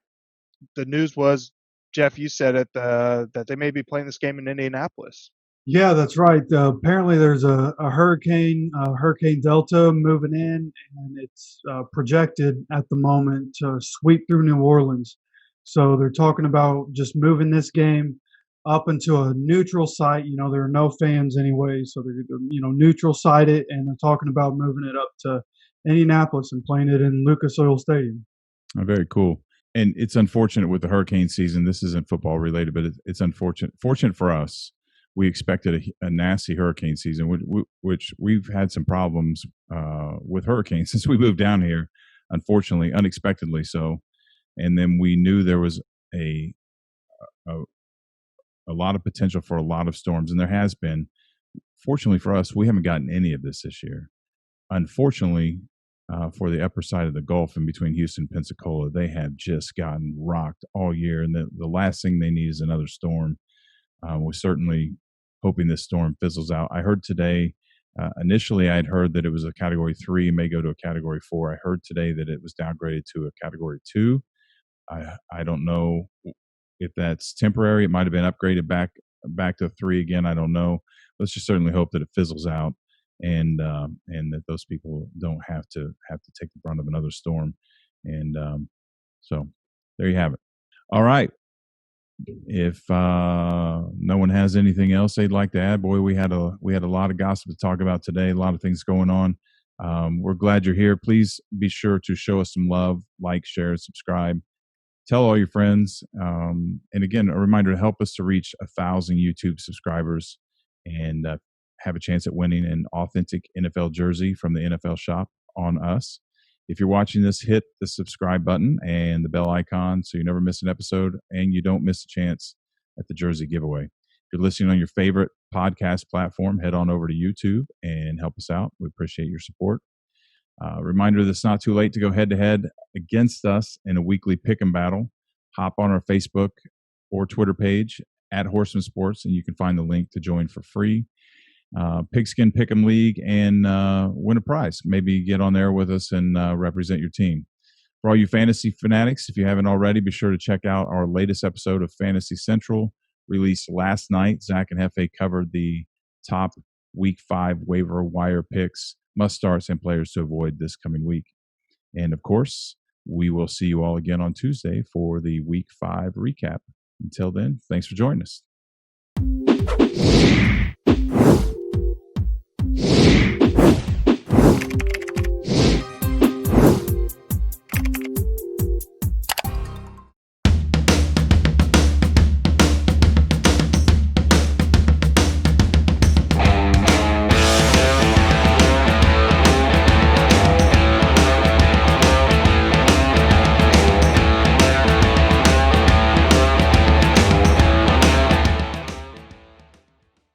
the news was, Jeff, you said it, that they may be playing this game in Indianapolis. Yeah, that's right. Apparently, there's a hurricane, Hurricane Delta, moving in, and it's projected at the moment to sweep through New Orleans. So they're talking about just moving this game up into a neutral site. There are no fans anyway, so they're neutral site it, and they're talking about moving it up to Indianapolis and playing it in Lucas Oil Stadium. Oh, very cool. And it's unfortunate with the hurricane season. This isn't football related, but it's unfortunate. Fortunate for us, we expected a nasty hurricane season, which we've had some problems with hurricanes since we moved down here, unfortunately, unexpectedly so. And then we knew there was a lot of potential for a lot of storms, and there has been. Fortunately for us, we haven't gotten any of this year. Unfortunately, for the upper side of the Gulf in between Houston and Pensacola, they have just gotten rocked all year, and the last thing they need is another storm. We're certainly hoping this storm fizzles out. I heard today, initially I'd heard that it was a Category 3, may go to a Category 4. I heard today that it was downgraded to a Category 2. I don't know if that's temporary. It might have been upgraded back to 3 again. I don't know. Let's just certainly hope that it fizzles out, and that those people don't have to take the brunt of another storm. And so there you have it. All right. If no one has anything else they'd like to add, boy, we had a lot of gossip to talk about today. A lot of things going on. We're glad you're here. Please be sure to show us some love, like, share, subscribe, tell all your friends. And again, a reminder to help us to reach 1,000 YouTube subscribers and have a chance at winning an authentic NFL jersey from the NFL shop on us. If you're watching this, hit the subscribe button and the bell icon so you never miss an episode and you don't miss a chance at the jersey giveaway. If you're listening on your favorite podcast platform, head on over to YouTube and help us out. We appreciate your support. Reminder that it's not too late to go head-to-head against us in a weekly pick'em battle. Hop on our Facebook or Twitter page at Horsemen Sports, and you can find the link to join for free. Pigskin Pick'em League and win a prize. Maybe get on there with us and represent your team. For all you fantasy fanatics, if you haven't already, be sure to check out our latest episode of Fantasy Central, released last night. Zach and Hefe covered the top Week 5 waiver wire picks, must-starts, and players to avoid this coming week. And, of course, we will see you all again on Tuesday for the Week 5 recap. Until then, thanks for joining us.